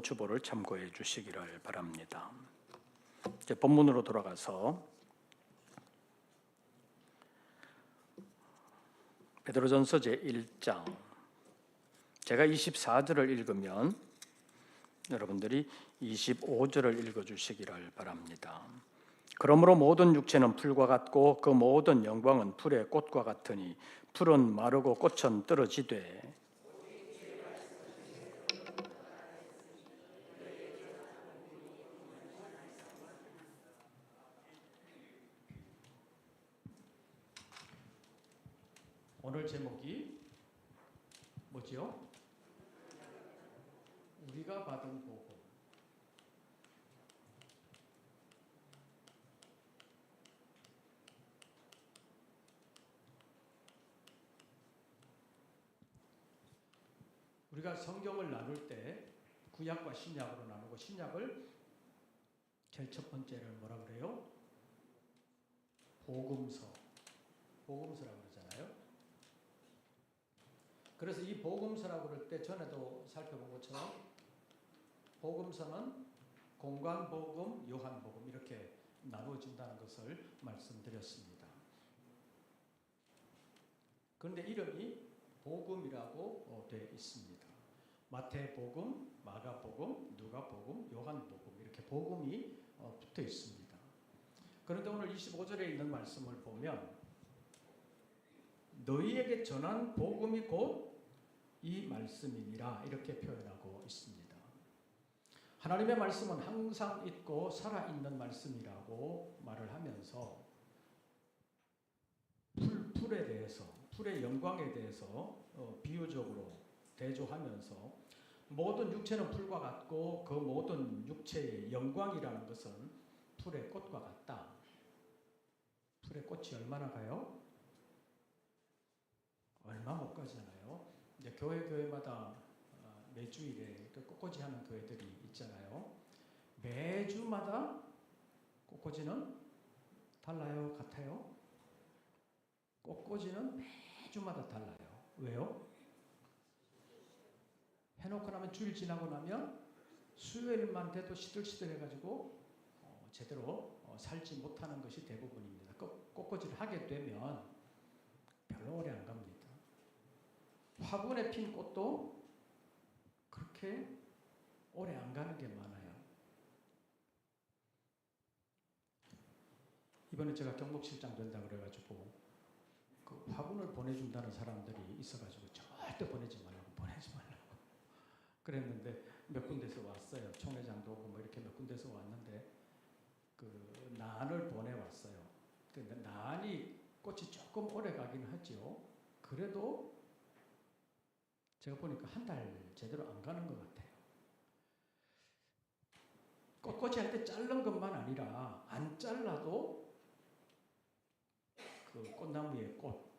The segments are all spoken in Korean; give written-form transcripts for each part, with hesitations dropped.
주보를 참고해 주시기를 바랍니다. 이제 본문으로 돌아가서 베드로전서 제1장, 제가 24절을 읽으면 여러분들이 25절을 읽어주시기를 바랍니다. 그러므로 모든 육체는 풀과 같고 그 모든 영광은 풀의 꽃과 같으니 풀은 마르고 꽃은 떨어지되 오늘 제목이 뭐지요? 우리가 받은 복음. 우리가 성경을 나눌 때 구약과 신약으로 나누고, 신약을 제일 첫 번째를 뭐라 그래요? 복음서라고 그러잖아요. 그래서 이 복음서라고 그럴 때 전에도 살펴본 것처럼 복음서는 공관복음, 요한복음 이렇게 나누어진다는 것을 말씀드렸습니다. 그런데 이름이 복음이라고 되어 있습니다. 마태복음, 마가복음, 누가복음, 요한복음 이렇게 복음이 붙어 있습니다. 그런데 오늘 25절에 있는 말씀을 보면 너희에게 전한 복음이 곧 이 말씀이니라 이렇게 표현하고 있습니다. 하나님의 말씀은 항상 있고 살아있는 말씀이라고 말을 하면서 풀에 대해서, 풀의 영광에 대해서 비유적으로 대조하면서 모든 육체는 풀과 같고 그 모든 육체의 영광이라는 것은 풀의 꽃과 같다. 풀의 꽃이 얼마나 가요? 얼마 못 가잖아요. 이제 교회마다 매주일에 꽃꽂이 하는 교회들이 있잖아요. 매주마다 꽃꽂이는 달라요? 같아요? 꽃꽂이는 매주마다 달라요. 왜요? 해놓고 나면 주일 지나고 나면 수요일만 돼도 시들시들해가지고 제대로 살지 못하는 것이 대부분입니다. 꽃꽂이를 하게 되면 별로 오래 안 갑니다. 화분에 핀 꽃도 그렇게 오래 안 가는 게 많아요. 이번에 제가 경목실장 된다 그래가지고 그 화분을 보내준다는 사람들이 있어가지고 절대 보내지 말라고 그랬는데 몇 군데서 왔어요. 총회장도 오고 뭐 이렇게 몇 군데서 왔는데 그 난을 보내왔어요. 근데 난이 꽃이 조금 오래 가긴 하죠. 그래도 제가 보니까 한 달 제대로 안 가는 것 같아요. 꽃꽂이 할 때 자른 것만 아니라 안 잘라도 그 꽃나무의 꽃,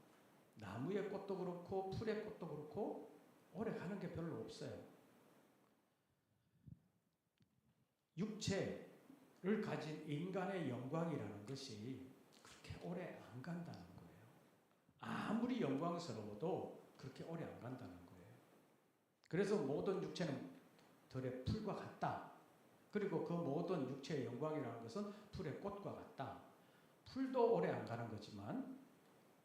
나무의 꽃도 그렇고 풀의 꽃도 그렇고 오래 가는 게 별로 없어요. 육체를 가진 인간의 영광이라는 것이 그렇게 오래 안 간다는 거예요. 아무리 영광스러워도 그렇게 오래 안 간다는 거예요. 그래서 모든 육체는 들의 풀과 같다. 그리고 그 모든 육체의 영광이라는 것은 풀의 꽃과 같다. 풀도 오래 안 가는 거지만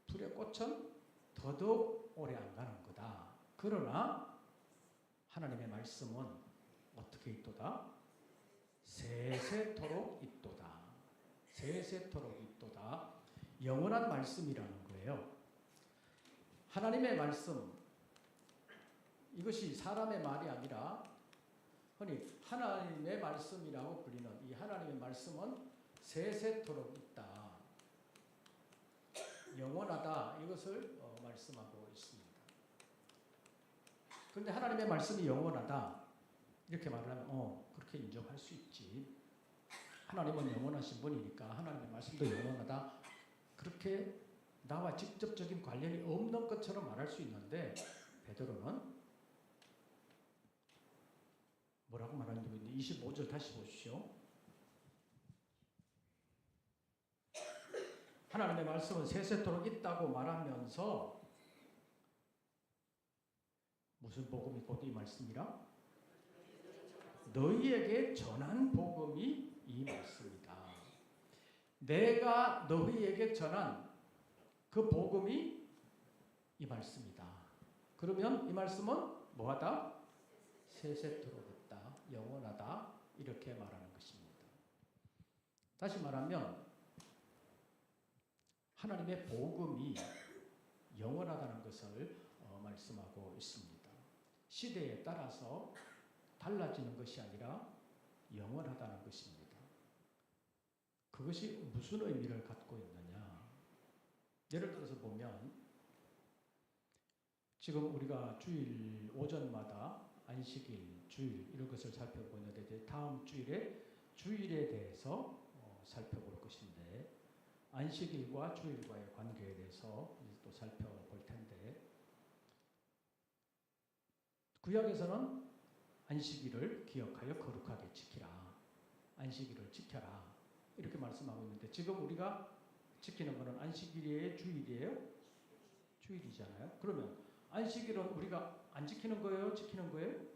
풀의 꽃은 더더욱 오래 안 가는 거다. 그러나 하나님의 말씀은 어떻게 있도다? 세세토록 있도다. 세세토록 있도다. 영원한 말씀이라는 거예요. 하나님의 말씀, 이것이 사람의 말이 아니라 흔히 하나님의 말씀이라고 불리는 이 하나님의 말씀은 세세토록 있다. 영원하다. 이것을 말씀하고 있습니다. 그런데 하나님의 말씀이 영원하다. 이렇게 말을 하면 그렇게 인정할 수 있지. 하나님은 영원하신 분이니까 하나님의 말씀도 영원하다. 그렇게 나와 직접적인 관련이 없는 것처럼 말할 수 있는데 베드로는 뭐라고 말하는지 25절 다시 보십시오. 하나님의 말씀은 세세토록 있다고 말하면서 무슨 복음이 곧 이 말씀이라? 너희에게 전한 복음이 이 말씀이다. 내가 너희에게 전한 그 복음이 이 말씀이다. 그러면 이 말씀은 뭐하다? 세세토록 있다. 영원하다. 이렇게 말하는 것입니다. 다시 말하면 하나님의 복음이 영원하다는 것을 말씀하고 있습니다. 시대에 따라서 달라지는 것이 아니라 영원하다는 것입니다. 그것이 무슨 의미를 갖고 있느냐? 예를 들어서 보면 지금 우리가 주일 오전마다 안식일, 주일 이런 것을 살펴보고 있는데 다음 주일에 대해서 살펴볼 것인데 안식일과 주일과의 관계에 대해서 또 살펴볼 텐데 구약에서는 안식일을 기억하여 거룩하게 지키라. 안식일을 지켜라. 이렇게 말씀하고 있는데 지금 우리가 지키는 것은 안식일이에요? 주일이에요? 주일이잖아요. 그러면 안식일은 우리가 안 지키는 거예요? 지키는 거예요?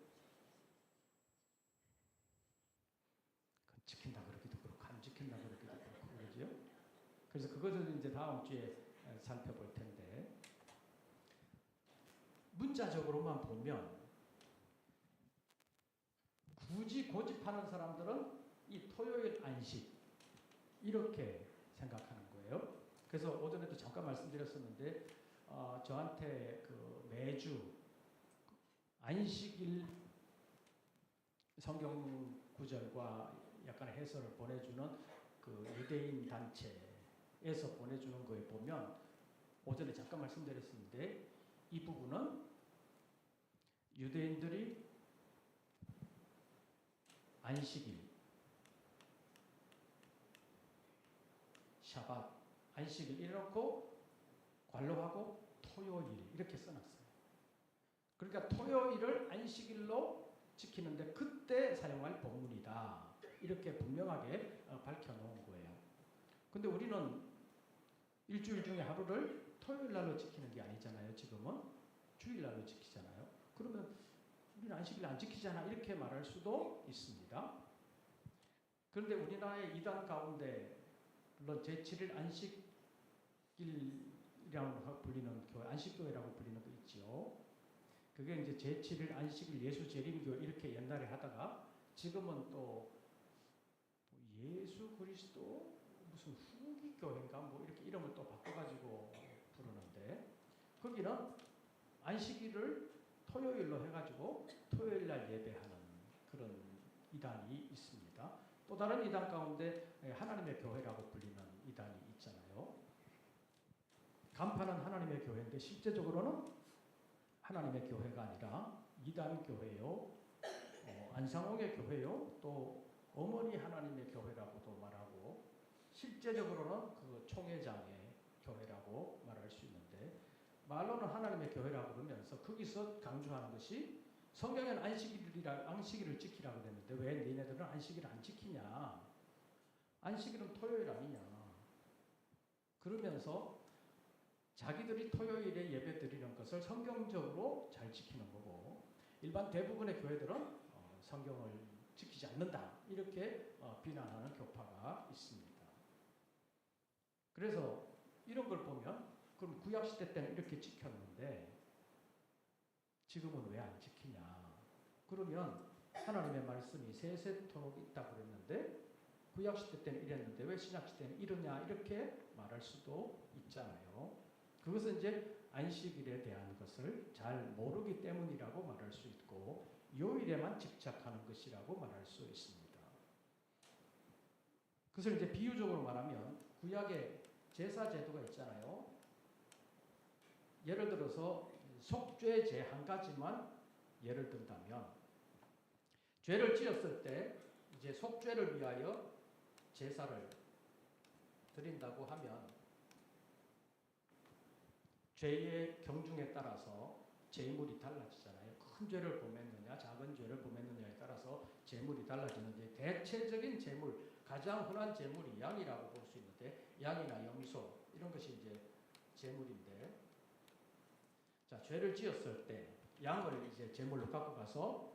지킨다 그러기도 그렇고 안 지킨다 그러기도 그렇고 그러죠? 그래서 그것을 이제 다음 주에 살펴볼 텐데 문자적으로만 보면 굳이 고집하는 사람들은 이 토요일 안식 이렇게 생각하는 거예요. 그래서 오전에도 잠깐 말씀드렸었는데 저한테 그 매주 안식일 성경 구절과 약간의 해설을 보내주는 그 유대인 단체에서 보내주는 거에 보면 오전에 잠깐 말씀드렸었는데 이 부분은 유대인들이 안식일, 샤밧, 안식일 이래놓고 관로하고 토요일 이렇게 써놨어요. 그러니까 토요일을 안식일로 지키는데 그때 사용할 본문이다. 이렇게 분명하게 밝혀놓은 거예요. 근데 우리는 일주일 중에 하루를 토요일 날로 지키는 게 아니잖아요. 지금은 주일 날로 지키잖아요. 그러면 우리는 안식일 안 지키잖아. 이렇게 말할 수도 있습니다. 그런데 우리나라의 이단 가운데 물론 제7일 안식일이라고 불리는 교회, 안식교회라고 불리는 거 있죠. 그게 이제 제7일 안식일 예수재림교 이렇게 옛날에 하다가 지금은 또 예수 그리스도 무슨 후기교회인가 뭐 이렇게 이름을 또 바꿔가지고 부르는데 거기는 안식일을 토요일로 해가지고 토요일날 예배하는 그런 이단이 있습니다. 또 다른 이단 가운데 하나님의 교회라고 불리는 이단이 있잖아요. 간판은 하나님의 교회인데 실제적으로는 하나님의 교회가 아니라 이단 교회요, 안상홍의 교회요, 또 어머니 하나님의 교회라고도 말하고 실제적으로는 그 총회장의 교회라고 말할 수 있는데 말로는 하나님의 교회라고 그러면서 거기서 강조하는 것이 성경에는 안식일을 지키라고 했는데 왜 너희네들은 안식일을 안 지키냐? 안식일은 토요일 아니냐? 그러면서 자기들이 토요일에 예배 드리는 것을 성경적으로 잘 지키는 거고 일반 대부분의 교회들은 성경을 지키지 않는다. 이렇게 비난하는 교파가 있습니다. 그래서 이런 걸 보면 그럼 구약시대 때는 이렇게 지켰는데 지금은 왜 안 지키냐. 그러면 하나님의 말씀이 세세토록 있다고 그랬는데 구약시대 때는 이랬는데 왜 신약시대는 이러냐 이렇게 말할 수도 있잖아요. 그것은 이제 안식일에 대한 것을 잘 모르기 때문이라고 말할 수 있고 요일에만 집착하는 것이라고 말할 수 있습니다. 그것을 이제 비유적으로 말하면 구약에 제사 제도가 있잖아요. 예를 들어서 속죄제 한 가지만 예를 든다면 죄를 지었을 때 이제 속죄를 위하여 제사를 드린다고 하면 죄의 경중에 따라서 제물이 달라지잖아요. 큰 죄를 범했느냐 작은 죄를 범했느냐에 따라서 제물이 달라지는데 대체적인 제물, 가장 흔한 제물이 양이라고 볼 수 있는데 양이나 염소 이런 것이 이제 제물인데 자, 죄를 지었을 때 양을 이제 제물로 갖고 가서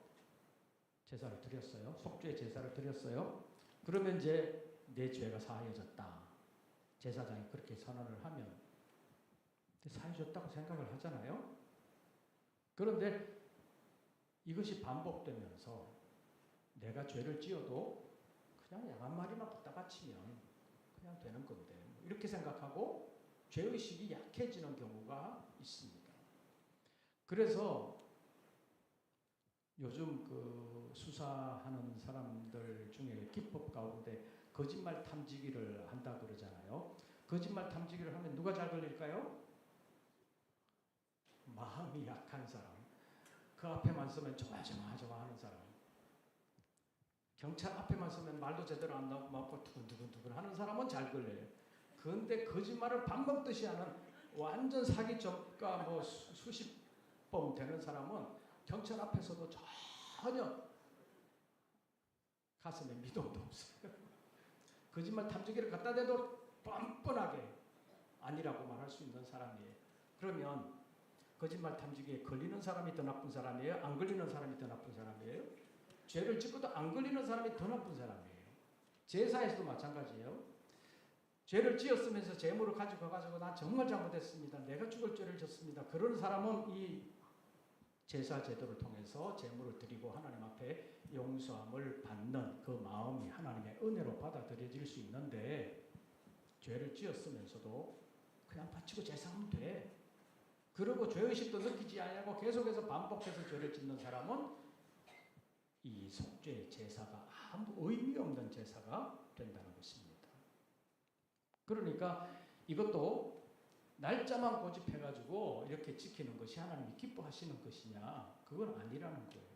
제사를 드렸어요. 속죄 제사를 드렸어요. 그러면 이제 내 죄가 사하여졌다. 제사장이 그렇게 선언을 하면 사해졌다고 생각을 하잖아요. 그런데 이것이 반복되면서 내가 죄를 지어도 그냥 양 한 마리만 갖다 바치면 그냥 되는 건데 이렇게 생각하고 죄의식이 약해지는 경우가 있습니다. 그래서 요즘 그 수사하는 사람들 중에 기법 가운데 거짓말 탐지기를 한다 그러잖아요. 거짓말 탐지기를 하면 누가 잘 걸릴까요? 마음이 약한 사람. 그 앞에만 서면 좋아 하는 사람. 경찰 앞에만 서면 말도 제대로 안 나오고 막 두근두근 하는 사람은 잘 걸려요. 그런데 거짓말을 밥 먹듯이 하는 완전 사기적가 뭐 수십 번 되는 사람은 경찰 앞에서도 전혀 가슴에 미동도 없어요. 거짓말 탐지기를 갖다 대도 뻔뻔하게 아니라고 말할 수 있는 사람이에요. 그러면 거짓말 탐지기에 걸리는 사람이 더 나쁜 사람이에요? 안 걸리는 사람이 더 나쁜 사람이에요? 죄를 짓고도 안 걸리는 사람이 더 나쁜 사람이에요. 제사에서도 마찬가지예요. 죄를 지었으면서 재물을 가지고 가가지고 나 정말 잘못했습니다. 내가 죽을 죄를 졌습니다. 그런 사람은 이 제사 제도를 통해서 재물을 드리고 하나님 앞에 용서함을 받는 그 마음이 하나님의 은혜로 받아들여질 수 있는데 죄를 지었으면서도 그냥 바치고 제사하면 돼. 그리고 죄의식도 느끼지 않냐고 계속해서 반복해서 죄를 짓는 사람은 이 속죄 제사가 아무 의미 없는 제사가 된다는 것입니다. 그러니까 이것도 날짜만 고집해가지고 이렇게 지키는 것이 하나님이 기뻐하시는 것이냐? 그건 아니라는 거예요.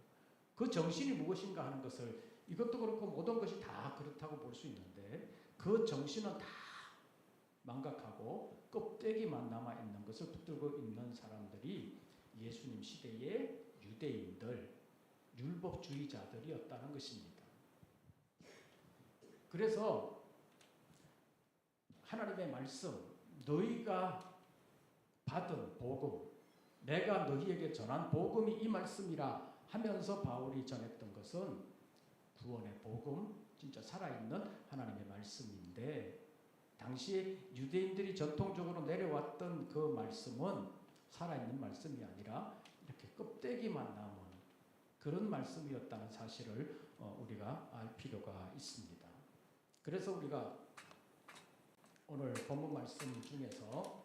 그 정신이 무엇인가 하는 것을 이것도 그렇고 모든 것이 다 그렇다고 볼 수 있는데 그 정신은 다 망각하고 껍데기만 남아있는 것을 붙들고 있는 사람들이 예수님 시대의 유대인들, 율법주의자들이었다는 것입니다. 그래서 하나님의 말씀, 너희가 받은 복음, 내가 너희에게 전한 복음이 이 말씀이라 하면서 바울이 전했던 것은 구원의 복음, 진짜 살아있는 하나님의 말씀인데 당시에 유대인들이 전통적으로 내려왔던 그 말씀은 살아있는 말씀이 아니라 이렇게 껍데기만 남은 그런 말씀이었다는 사실을 우리가 알 필요가 있습니다. 그래서 우리가 오늘 본문 말씀 중에서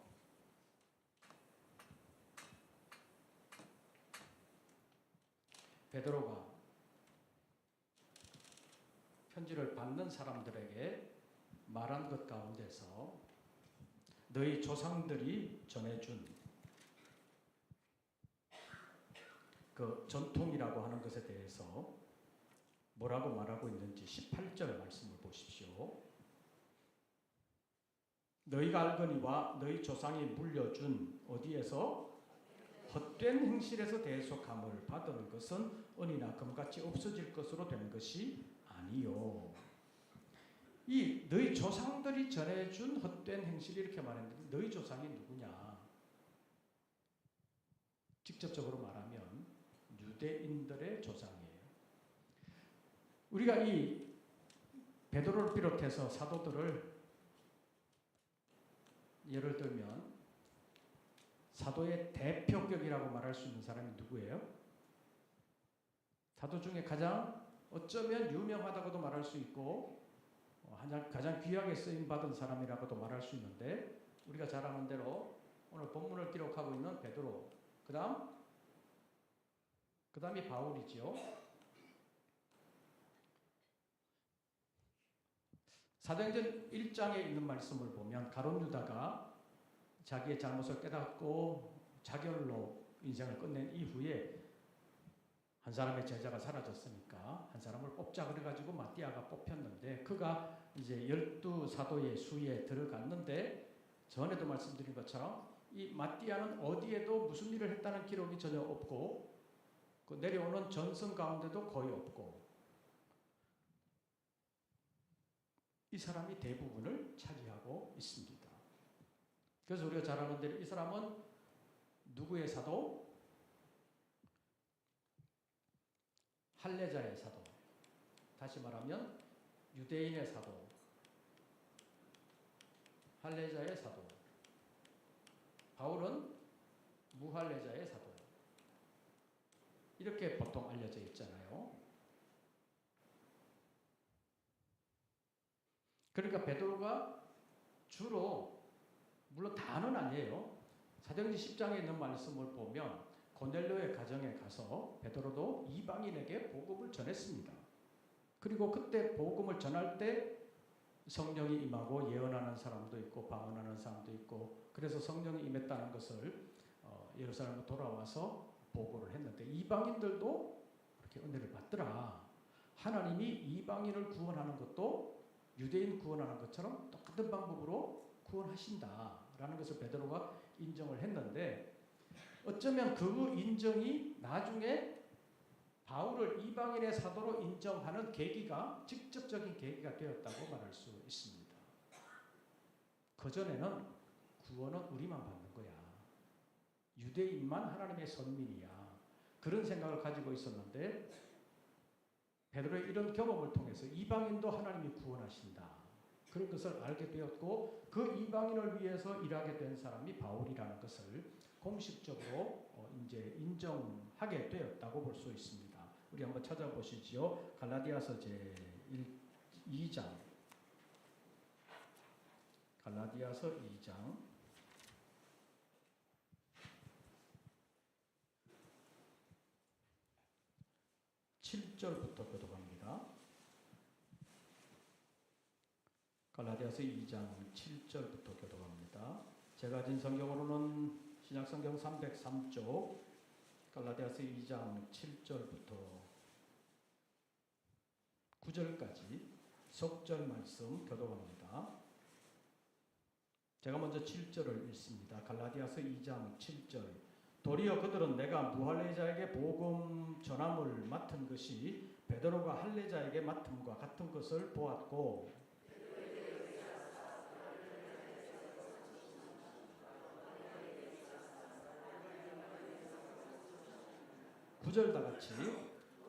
베드로가 편지를 받는 사람들에게 말한 것 가운데서 너희 조상들이 전해준 그 전통이라고 하는 것에 대해서 뭐라고 말하고 있는지 18절 말씀을 보십시오. 너희가 알거니와 너희 조상이 물려준 어디에서 헛된 행실에서 대속함을 받은 것은 은이나 금같이 없어질 것으로 된 것이 아니요. 이 너희 조상들이 전해준 헛된 행실 이렇게 말했는데 너희 조상이 누구냐? 직접적으로 말하면 유대인들의 조상이에요. 우리가 이 베드로를 비롯해서 사도들을 예를 들면 사도의 대표격이라고 말할 수 있는 사람이 누구예요? 사도 중에 가장 어쩌면 유명하다고도 말할 수 있고 가장 귀하게 쓰임받은 사람이라고도 말할 수 있는데 우리가 잘 아는 대로 오늘 본문을 기록하고 있는 베드로 그 다음이 바울이지요. 사도행전 1장에 있는 말씀을 보면 가룟 유다가 자기의 잘못을 깨닫고 자결로 인생을 끝낸 이후에 한 사람의 제자가 사라졌으니까 한 사람을 뽑자 그래가지고 마띠아가 뽑혔는데 그가 이제 12사도의 수에 들어갔는데 전에도 말씀드린 것처럼 이 마띠아는 어디에도 무슨 일을 했다는 기록이 전혀 없고 그 내려오는 전승 가운데도 거의 없고 이 사람이 대부분을 차지하고 있습니다. 그래서 우리가 잘 아는 대로 이 사람은 누구의 사도? 할례자의 사도. 다시 말하면 유대인의 사도, 할례자의 사도, 바울은 무할례자의 사도. 이렇게 보통 알려져 있잖아요. 그러니까 베드로가 주로, 물론 다는 아니에요. 사도행전 10장에 있는 말씀을 보면 고넬료의 가정에 가서 베드로도 이방인에게 복음을 전했습니다. 그리고 그때 복음을 전할 때 성령이 임하고 예언하는 사람도 있고 방언하는 사람도 있고, 그래서 성령이 임했다는 것을 예루살렘으로 돌아와서 보고를 했는데, 이방인들도 그렇게 은혜를 받더라. 하나님이 이방인을 구원하는 것도 유대인 구원하는 것처럼 똑같은 방법으로 구원하신다라는 것을 베드로가 인정을 했는데, 어쩌면 그 인정이 나중에 바울을 이방인의 사도로 인정하는 계기가, 직접적인 계기가 되었다고 말할 수 있습니다. 그전에는 구원은 우리만 받는 거야. 유대인만 하나님의 선민이야. 그런 생각을 가지고 있었는데, 베드로의 이런 경험을 통해서 이방인도 하나님이 구원하신다, 그런 것을 알게 되었고, 그 이방인을 위해서 일하게 된 사람이 바울이라는 것을 공식적으로 이제 인정하게 되었다고 볼 수 있습니다. 우리 한번 찾아보시죠. 갈라디아서 제2장. 갈라디아서 2장 7절부터 교독합니다. 갈라디아서 2장 7절부터 교독합니다. 제가 가진 성경으로는 신약성경 303쪽, 갈라디아서 2장 7절부터 9절까지 속절 말씀 교독합니다. 제가 먼저 7절을 읽습니다. 갈라디아서 2장 7절. 도리어 그들은 내가 무할례자에게 복음 전함을 맡은 것이 베드로가 할례자에게 맡음과 같은 것을 보았고, 구절 다 같이.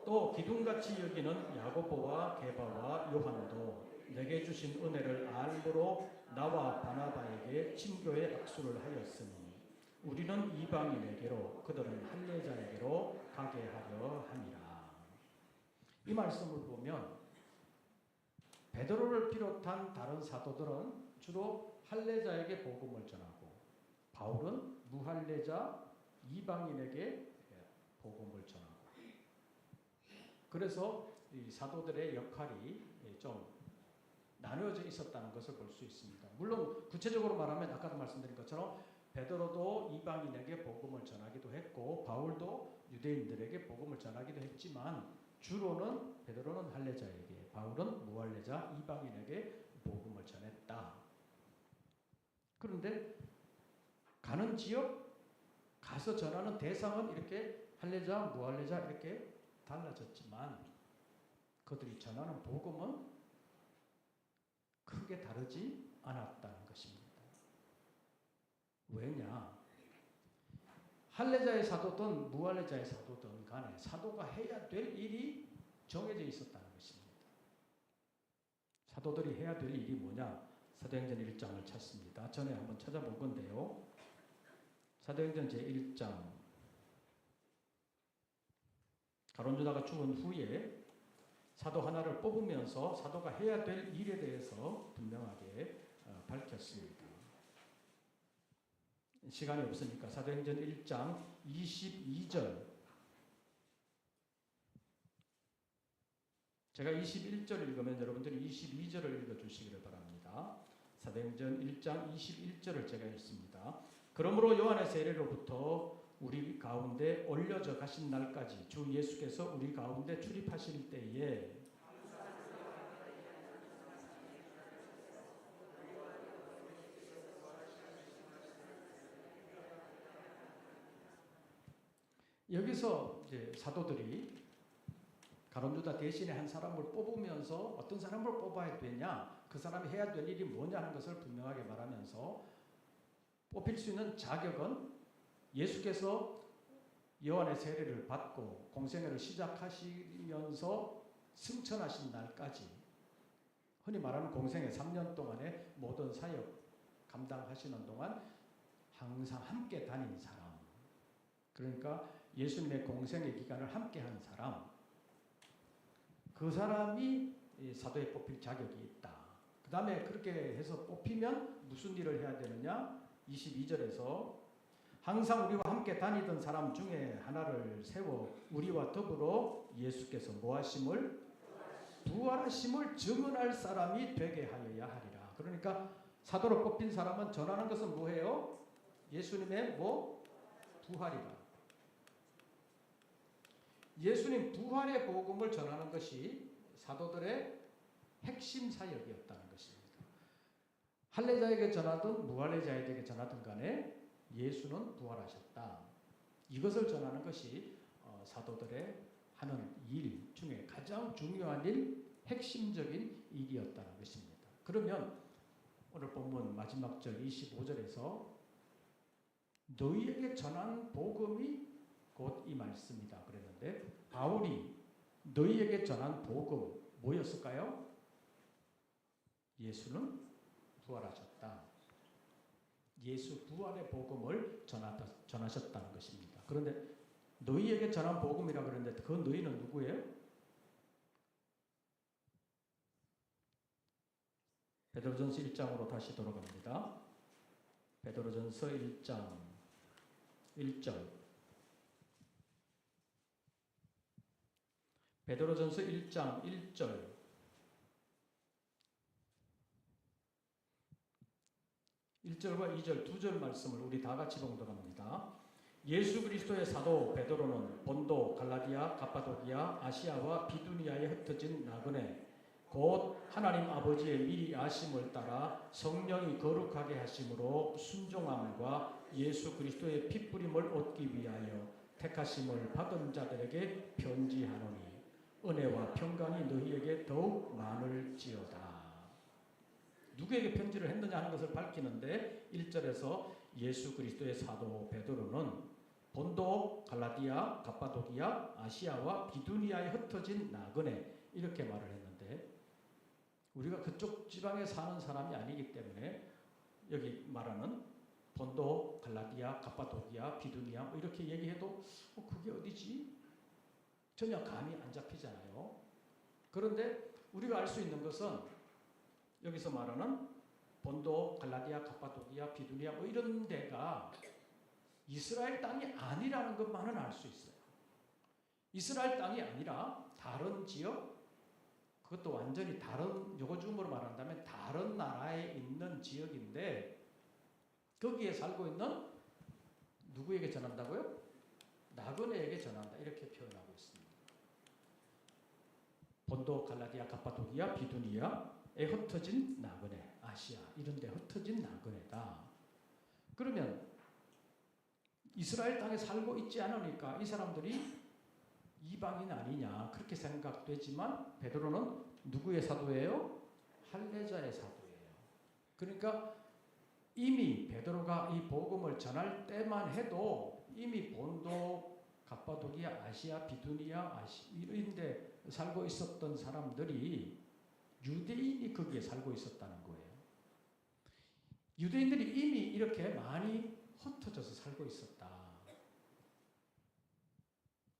또 기둥같이 여기는 야고보와 게바와 요한도 내게 주신 은혜를 알므로 나와 바나바에게 친교의 악수를 하였으니 우리는 이방인에게로 그들은 할례자에게로 가게 하려 함이라. 이 말씀을 보면 베드로를 비롯한 다른 사도들은 주로 할례자에게 복음을 전하고, 바울은 무할례자 이방인에게 복음을 전하고, 그래서 이 사도들의 역할이 좀 나누어져 있었다는 것을 볼 수 있습니다. 물론 구체적으로 말하면 아까도 말씀드린 것처럼 베드로도 이방인에게 복음을 전하기도 했고, 바울도 유대인들에게 복음을 전하기도 했지만, 주로는 베드로는 할례자에게, 바울은 무할례자 이방인에게 복음을 전했다. 그런데 가는 지역, 가서 전하는 대상은 이렇게 할례자, 무할례자 이렇게 달라졌지만, 그들이 전하는 복음은 크게 다르지 않았다는 것입니다. 왜냐? 할례자의 사도든 무할례자의 사도든 간에 사도가 해야 될 일이 정해져 있었다는 것입니다. 사도들이 해야 될 일이 뭐냐? 사도행전 1장을 찾습니다. 전에 한번 찾아본 건데요. 사도행전 제1장. 가룟 유다가 죽은 후에 사도 하나를 뽑으면서 사도가 해야 될 일에 대해서 분명하게 밝혔습니다. 시간이 없으니까 사도행전 1장 22절. 제가 21절을 읽으면 여러분들이 22절을 읽어주시기를 바랍니다. 사도행전 1장 21절을 제가 읽습니다. 그러므로 요한의 세례로부터 우리 가운데 올려져 가신 날까지 주 예수께서 우리 가운데 출입하실 때에 여기서 이제 사도들이 가룟 유다 대신에 한 사람을 뽑으면서 어떤 사람을 뽑아야 되냐, 그 사람이 해야 될 일이 뭐냐는 것을 분명하게 말하면서 뽑힐 수 있는 자격은 예수께서 요한의 세례를 받고 공생애를 시작하시면서 승천하신 날까지 흔히 말하는 공생의 3년 동안의 모든 사역 감당하시는 동안 항상 함께 다닌 사람, 그러니까 예수님의 공생의 기간을 함께 한 사람, 그 사람이 사도에 뽑힐 자격이 있다. 그 다음에 그렇게 해서 뽑히면 무슨 일을 해야 되느냐? 22절에서 항상 우리와 함께 다니던 사람 중에 하나를 세워 우리와 더불어 예수께서 뭐하심을? 부활하심을 증언할 사람이 되게 하여야 하리라. 그러니까 사도로 뽑힌 사람은 전하는 것은 뭐예요? 예수님의 부활이다. 예수님 부활의 복음을 전하는 것이 사도들의 핵심 사역이었다는 것입니다. 할례자에게 전하든 무할례자에게 전하든 간에 예수는 부활하셨다. 이것을 전하는 것이 사도들의 하는 일 중에 가장 중요한 일, 핵심적인 일이었다는 것입니다. 그러면 오늘 본문 마지막 절 25절에서 너희에게 전한 복음이 곧 이 말씀이다 그랬는데, 바울이 너희에게 전한 복음 뭐였을까요? 예수는 부활하셨다. 예수 부활의 복음을 전하셨다는 것입니다. 그런데 너희에게 전한 복음이라 그랬는데 그 너희는 누구예요? 베드로전서 1장으로 다시 돌아갑니다. 베드로전서 1장 1절. 베드로전서 1장 1절. 1절과 2절 두 절 말씀을 우리 다 같이 봉독합니다. 예수 그리스도의 사도 베드로는 본도, 갈라디아, 갑바도기아, 아시아와 비두니아에 흩어진 나그네 곧 하나님 아버지의 미리 아심을 따라 성령이 거룩하게 하심으로 순종함과 예수 그리스도의 핏부림을 얻기 위하여 택하심을 받은 자들에게 편지하노니 은혜와 평강이 너희에게 더욱 많을지어다. 누구에게 편지를 했느냐 하는 것을 밝히는데 1절에서 예수 그리스도의 사도 베드로는 본도, 갈라디아, 갑바도기아, 아시아와 비두니아에 흩어진 나그네 이렇게 말을 했는데, 우리가 그쪽 지방에 사는 사람이 아니기 때문에 여기 말하는 본도, 갈라디아, 갑바도기아, 비두니아 뭐 이렇게 얘기해도 그게 어디지? 전혀 감이 안 잡히잖아요. 그런데 우리가 알 수 있는 것은 여기서 말하는 본도, 갈라디아, 갑바도기아, 비두니아 뭐 이런 데가 이스라엘 땅이 아니라는 것만은 알 수 있어요. 이스라엘 땅이 아니라 다른 지역, 그것도 완전히 다른, 요즘으로 말한다면 다른 나라에 있는 지역인데 거기에 살고 있는 누구에게 전한다고요? 나그네에게 전한다 이렇게 표현하고 있습니다. 본도, 갈라디아, 갑바도기아, 비두니아에 흩어진 나그네, 아시아 이런 데 흩어진 나그네다. 그러면 이스라엘 땅에 살고 있지 않으니까 이 사람들이 이방인 아니냐 그렇게 생각되지만 베드로는 누구의 사도예요? 할례자의 사도예요. 그러니까 이미 베드로가 이 복음을 전할 때만 해도 이미 본도, 갑바도기아, 아시아, 비두니아 이런 데 살고 있었던 사람들이 유대인이 거기에 살고 있었다는 거예요. 유대인들이 이미 이렇게 많이 흩어져서 살고 있었다.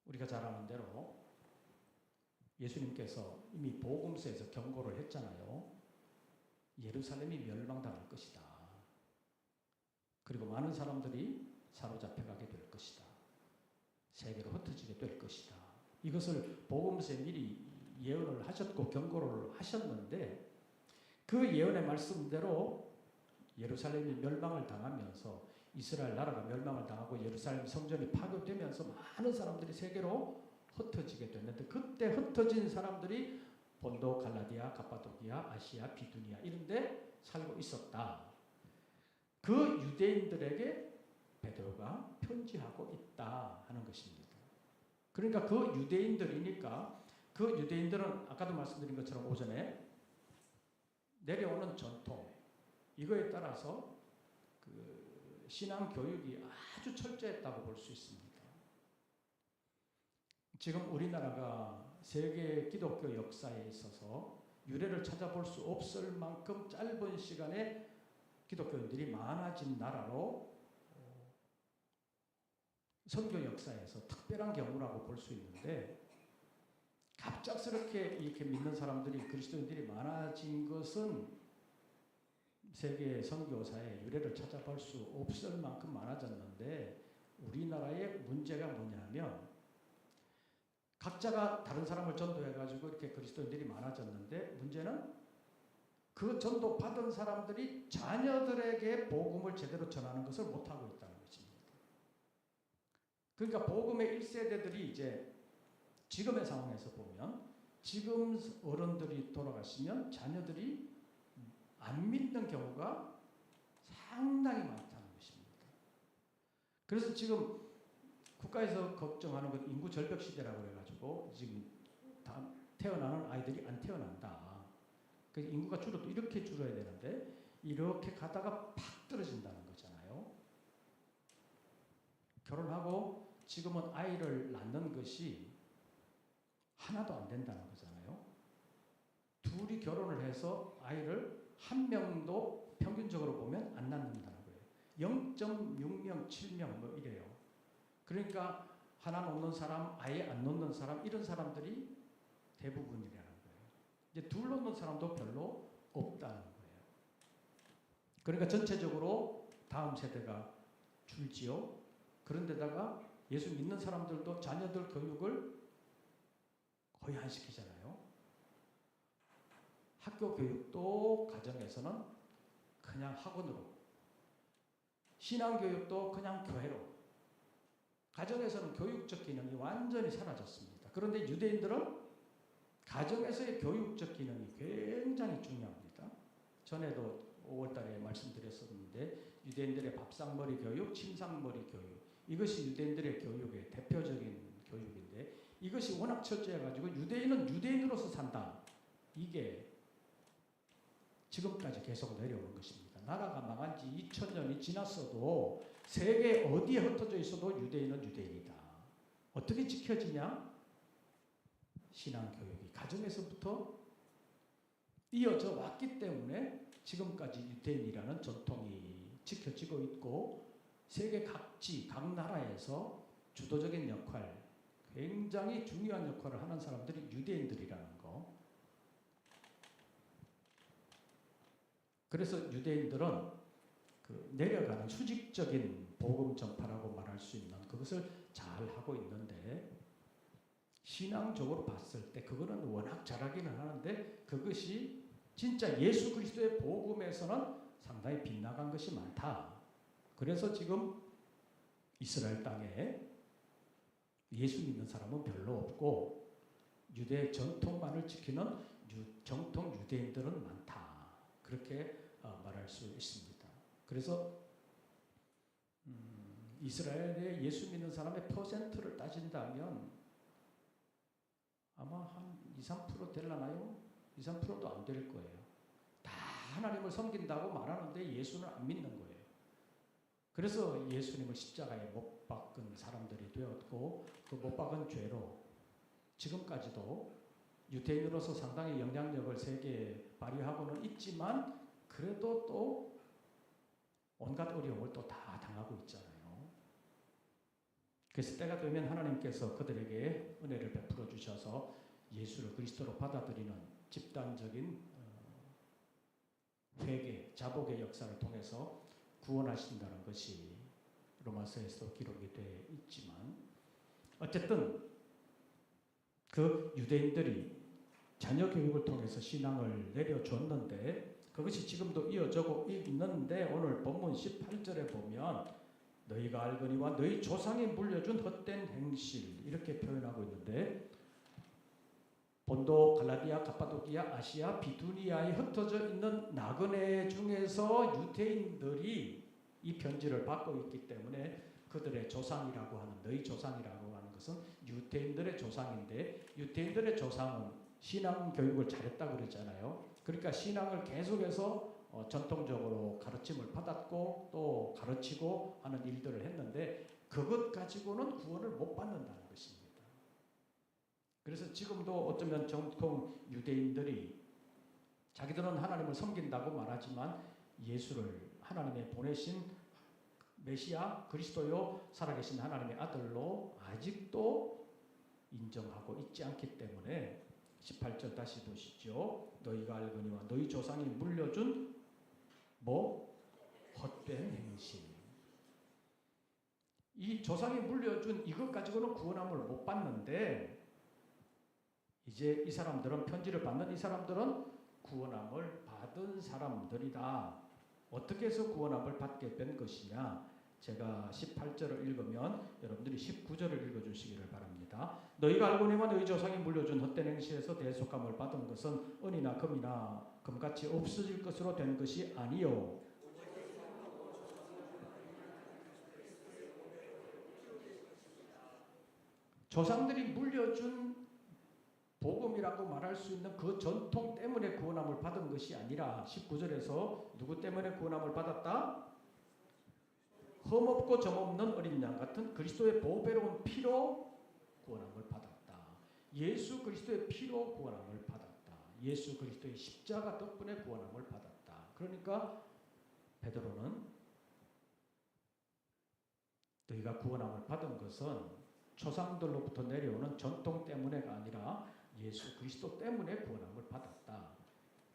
우리가 잘 아는 대로 예수님께서 이미 복음서에서 경고를 했잖아요. 예루살렘이 멸망당할 것이다. 그리고 많은 사람들이 사로잡혀가게 될 것이다. 세계로 흩어지게 될 것이다. 이것을 복음서에 미리 예언을 하셨고 경고를 하셨는데 그 예언의 말씀대로 예루살렘이 멸망을 당하면서 이스라엘 나라가 멸망을 당하고 예루살렘 성전이 파괴되면서 많은 사람들이 세계로 흩어지게 됐는데 그때 흩어진 사람들이 본도, 갈라디아, 갑바도기아, 아시아, 비두니아 이런 데 살고 있었다. 그 유대인들에게 베드로가 편지하고 있다 하는 것입니다. 그러니까 그 유대인들이니까 그 유대인들은 아까도 말씀드린 것처럼 오전에 내려오는 전통 이거에 따라서 그 신앙 교육이 아주 철저했다고 볼 수 있습니다. 지금 우리나라가 세계 기독교 역사에 있어서 유래를 찾아볼 수 없을 만큼 짧은 시간에 기독교인들이 많아진 나라로 선교 역사에서 특별한 경우라고 볼 수 있는데, 갑작스럽게 이렇게 믿는 사람들이, 그리스도인들이 많아진 것은 세계 선교사의 유래를 찾아볼 수 없을 만큼 많아졌는데, 우리나라의 문제가 뭐냐면 각자가 다른 사람을 전도해가지고 이렇게 그리스도인들이 많아졌는데, 문제는 그 전도 받은 사람들이 자녀들에게 복음을 제대로 전하는 것을 못하고 있다는 것입니다. 그러니까 복음의 1세대들이 이제 지금의 상황에서 보면, 지금 어른들이 돌아가시면 자녀들이 안 믿는 경우가 상당히 많다는 것입니다. 그래서 지금 국가에서 걱정하는 건 인구 절벽 시대라고 해가지고 지금 다 태어나는 아이들이 안 태어난다. 그래서 인구가 줄어도 이렇게 줄어야 되는데 이렇게 가다가 팍 떨어진다는 거잖아요. 결혼하고 지금은 아이를 낳는 것이 하나도 안 된다는 거잖아요. 둘이 결혼을 해서 아이를 한 명도 평균적으로 보면 안 낳는다는 거예요. 0.6명, 7명 뭐 이래요. 그러니까 하나 놓는 사람, 아예 안 놓는 사람, 이런 사람들이 대부분이라는 거예요. 이제 둘 놓는 사람도 별로 없다는 거예요. 그러니까 전체적으로 다음 세대가 줄지요. 그런데다가 예수 믿는 사람들도 자녀들 교육을 거의 안 시키잖아요. 학교 교육도 가정에서는 그냥 학원으로, 신앙 교육도 그냥 교회로, 가정에서는 교육적 기능이 완전히 사라졌습니다. 그런데 유대인들은 가정에서의 교육적 기능이 굉장히 중요합니다. 전에도 5월달에 말씀드렸었는데, 유대인들의 밥상머리 교육, 침상머리 교육, 이것이 유대인들의 교육의 대표적인 교육인데, 이것이 워낙 철저해가지고 유대인은 유대인으로서 산다. 이게 지금까지 계속 내려오는 것입니다. 나라가 망한 지 2000년이 지났어도 세계 어디에 흩어져 있어도 유대인은 유대인이다. 어떻게 지켜지냐? 신앙교육이 가정에서부터 이어져 왔기 때문에 지금까지 유대인이라는 전통이 지켜지고 있고, 세계 각지, 각 나라에서 주도적인 역할, 굉장히 중요한 역할을 하는 사람들이 유대인들이라는 거. 그래서 유대인들은 그 내려가는 수직적인 복음 전파라고 말할 수 있는 그것을 잘 하고 있는데, 신앙적으로 봤을 때 그거는 워낙 잘하기는 하는데 그것이 진짜 예수 그리스도의 복음에서는 상당히 빗나간 것이 많다. 그래서 지금 이스라엘 땅에 예수 믿는 사람은 별로 없고 유대 전통만을 지키는 정통 유대인들은 많다. 그렇게 말할 수 있습니다. 그래서 이스라엘의 예수 믿는 사람의 퍼센트를 따진다면 아마 한 2~3% 되려나요? 2~3%도 안 될 거예요. 다 하나님을 섬긴다고 말하는데 예수는 안 믿는 거예요. 그래서 예수님을 십자가에 못 박은 사람들이 되었고, 그 못 박은 죄로 지금까지도 유대인으로서 상당히 영향력을 세계에 발휘하고는 있지만, 그래도 또 온갖 어려움을 또 다 당하고 있잖아요. 그래서 때가 되면 하나님께서 그들에게 은혜를 베풀어 주셔서 예수를 그리스도로 받아들이는 집단적인 회개, 자복의 역사를 통해서 구원하신다는 것이 로마서에서 기록이 되어 있지만, 어쨌든 그 유대인들이 자녀 교육을 통해서 신앙을 내려줬는데 그것이 지금도 이어지고 있는데, 오늘 본문 18절에 보면 너희가 알거니와 너희 조상이 물려준 헛된 행실, 이렇게 표현하고 있는데, 본도, 갈라디아, 갑바도기아, 아시아, 비두니아에 흩어져 있는 나그네 중에서 유대인들이 이 편지를 받고 있기 때문에 그들의 조상이라고 하는, 너희 조상이라고 하는 것은 유대인들의 조상인데, 유대인들의 조상은 신앙 교육을 잘했다고 그러잖아요. 그러니까 신앙을 계속해서 전통적으로 가르침을 받았고 또 가르치고 하는 일들을 했는데, 그것 가지고는 구원을 못 받는다는 것입니다. 그래서 지금도 어쩌면 정통 유대인들이 자기들은 하나님을 섬긴다고 말하지만 예수를 하나님의 보내신 메시아 그리스도요 살아계신 하나님의 아들로 아직도 인정하고 있지 않기 때문에 18절 다시 보시죠. 너희가 알거니와 너희 조상이 물려준 헛된 행실. 이 조상이 물려준 이것 가지고는 구원함을 못 받는데 이제 이 사람들은 편지를 받는 이 사람들은 구원함을 받은 사람들이다. 어떻게 해서 구원함을 받게 된 것이냐? 제가 18절을 읽으면 여러분들이 19절을 읽어주시기를 바랍니다. 너희가 알거니와 너희 조상이 물려준 헛된 행실에서 대속함을 받은 것은 은이나 금이나 금같이 없어질 것으로 된 것이 아니요. 조상들이 물려준 복음이라고 말할 수 있는 그 전통 때문에 구원함을 받은 것이 아니라 19절에서 누구 때문에 구원함을 받았다? 흠없고 점없는 어린 양 같은 그리스도의 보배로운 피로 구원함을 받았다. 예수 그리스도의 피로 구원함을 받았다. 예수 그리스도의 십자가 덕분에 구원함을 받았다. 그러니까 베드로는 너희가 구원함을 받은 것은 조상들로부터 내려오는 전통 때문에가 아니라 예수 그리스도 때문에 구원함을 받았다.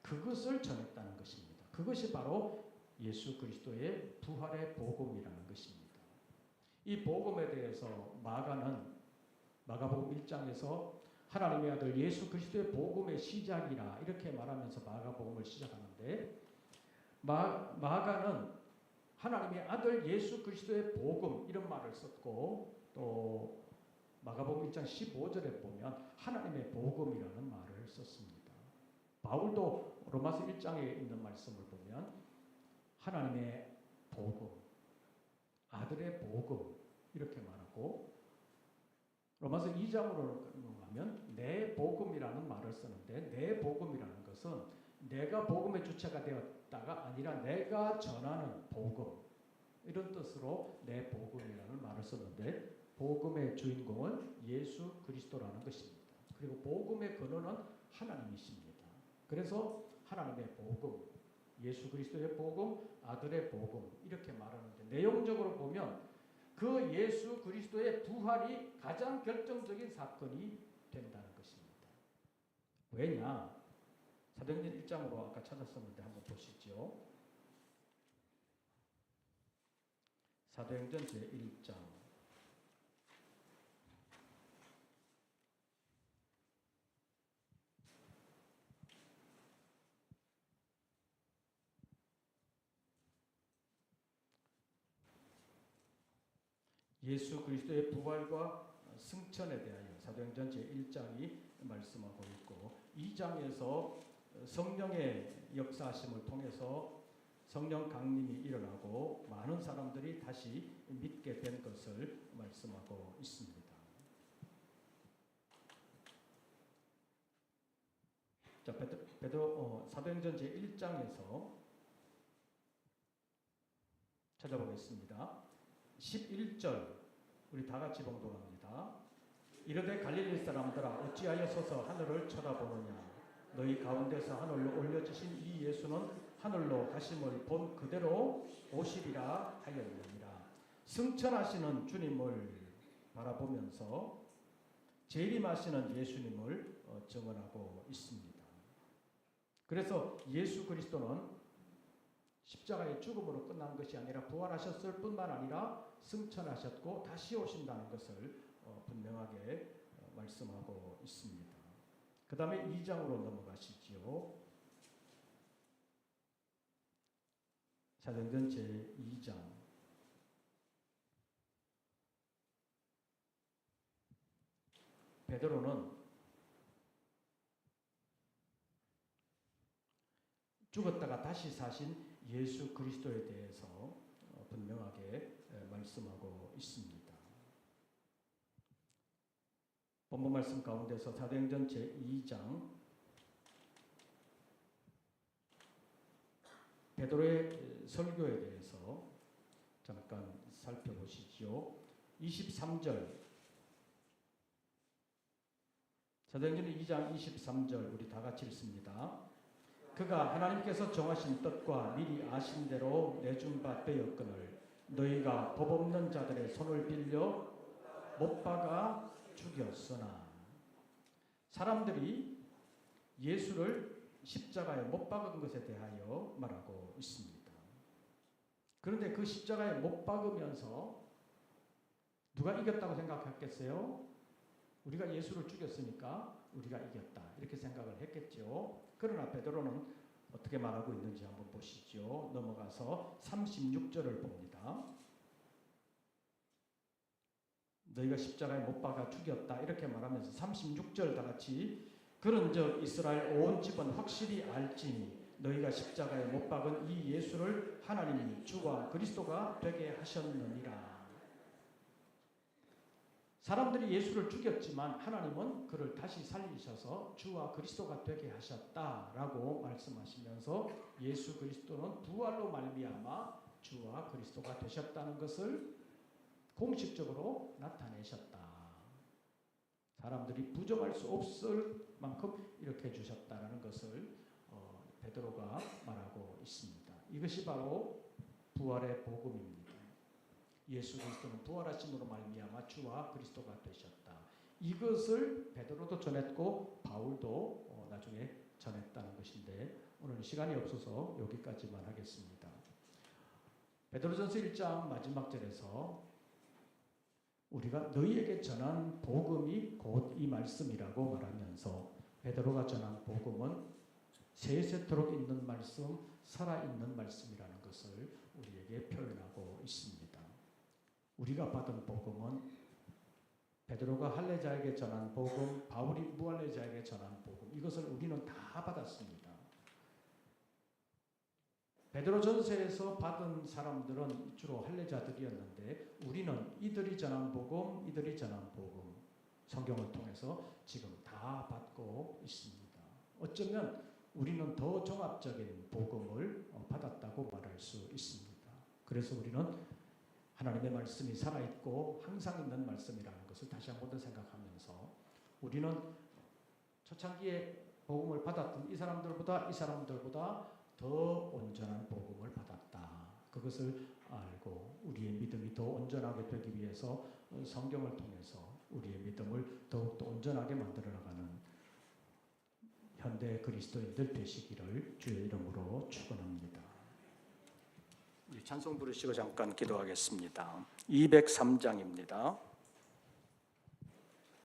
그것을 전했다는 것입니다. 그것이 바로 예수 그리스도의 부활의 복음이라는 것입니다. 이 복음에 대해서 마가복음 1장에서 하나님의 아들 예수 그리스도의 복음의 시작이라 이렇게 말하면서 마가복음을 시작하는데 마가는 하나님의 아들 예수 그리스도의 복음 이런 말을 썼고 또 마가복음 1장 15절에 보면 하나님의 복음이라는 말을 썼습니다. 바울도 로마서 1장에 있는 말씀을 보면 하나님의 복음, 아들의 복음 이렇게 말하고 로마서 2장으로 가면 내 복음이라는 말을 쓰는데 내 복음이라는 것은 내가 복음의 주체가 되었다가 아니라 내가 전하는 복음 이런 뜻으로 내 복음이라는 말을 썼는데 복음의 주인공은 예수 그리스도라는 것입니다. 그리고 복음의 근원은 하나님이십니다. 그래서 하나님의 복음, 예수 그리스도의 복음, 아들의 복음 이렇게 말하는데 내용적으로 보면 그 예수 그리스도의 부활이 가장 결정적인 사건이 된다는 것입니다. 왜냐? 사도행전 1장으로 아까 찾았었는데 한번 보시죠. 사도행전 제1장 예수 그리스도의 부활과 승천에 대하여 사도행전 제1장이 말씀하고 있고 2장에서 성령의 역사하심을 통해서 성령 강림이 일어나고 많은 사람들이 다시 믿게 된 것을 말씀하고 있습니다. 자, 사도행전 제1장에서 찾아보겠습니다. 11절 우리 다 같이 봉독합니다. 이르되 갈릴리 사람들아 어찌하여 서서 하늘을 쳐다보느냐 너희 가운데서 하늘로 올려지신 이 예수는 하늘로 가심을 본 그대로 오시리라 하였느니라. 승천하시는 주님을 바라보면서 재림하시는 예수님을 증언하고 있습니다. 그래서 예수 그리스도는 십자가의 죽음으로 끝난 것이 아니라 부활하셨을 뿐만 아니라 승천하셨고 다시 오신다는 것을 분명하게 말씀하고 있습니다. 그 다음에 2장으로 넘어가시지요. 사도행전 제2장 베드로는 죽었다가 다시 사신 예수 그리스도에 대해서 분명하게 말씀하고 있습니다. 본문 말씀 가운데서 사도행전 제2장 베드로의 설교에 대해서 잠깐 살펴보시죠. 23절 사도행전 2장 23절 우리 다 같이 읽습니다. 그가 하나님께서 정하신 뜻과 미리 아신 대로 내준 바 되었거늘 너희가 법 없는 자들의 손을 빌려 못 박아 죽였으나. 사람들이 예수를 십자가에 못 박은 것에 대하여 말하고 있습니다. 그런데 그 십자가에 못 박으면서 누가 이겼다고 생각했겠어요? 우리가 예수를 죽였으니까 우리가 이겼다 이렇게 생각을 했겠죠. 그러나 베드로는 어떻게 말하고 있는지 한번 보시죠. 넘어가서 36절을 봅니다. 너희가 십자가에 못 박아 죽였다 이렇게 말하면서 36절 다 같이 그런즉 이스라엘 온 집은 확실히 알지니 너희가 십자가에 못 박은 이 예수를 하나님이 주와 그리스도가 되게 하셨느니라. 사람들이 예수를 죽였지만 하나님은 그를 다시 살리셔서 주와 그리스도가 되게 하셨다라고 말씀하시면서 예수 그리스도는 부활로 말미암아 주와 그리스도가 되셨다는 것을 공식적으로 나타내셨다. 사람들이 부정할 수 없을 만큼 이렇게 해주셨다는 것을 베드로가 말하고 있습니다. 이것이 바로 부활의 복음입니다. 예수 그리스도는 부활하심으로 말미암아 주와 그리스도가 되셨다. 이것을 베드로도 전했고 바울도 나중에 전했다는 것인데 오늘 시간이 없어서 여기까지만 하겠습니다. 베드로전서 1장 마지막 절에서 우리가 너희에게 전한 복음이 곧 이 말씀이라고 말하면서 베드로가 전한 복음은 세세토록 있는 말씀, 살아있는 말씀이라는 것을 우리에게 표현하고 있습니다. 우리가 받은 복음은 베드로가 할례자에게 전한 복음, 바울이 무할례자에게 전한 복음, 이것을 우리는 다 받았습니다. 베드로전서에서 받은 사람들은 주로 할례자들이었는데 우리는 이들이 전한 복음, 이들이 전한 복음, 성경을 통해서 지금 다 받고 있습니다. 어쩌면 우리는 더 종합적인 복음을 받았다고 말할 수 있습니다. 그래서 우리는 하나님의 말씀이 살아있고 항상 있는 말씀이라는 것을 다시 한 번 더 생각하면서 우리는 초창기에 복음을 받았던 이 사람들보다 더 온전한 복음을 받았다. 그것을 알고 우리의 믿음이 더 온전하게 되기 위해서 성경을 통해서 우리의 믿음을 더욱더 온전하게 만들어 나가는 현대 그리스도인들 되시기를 주의 이름으로 축원합니다. 찬송 부르시고 잠깐 기도하겠습니다. 203장입니다.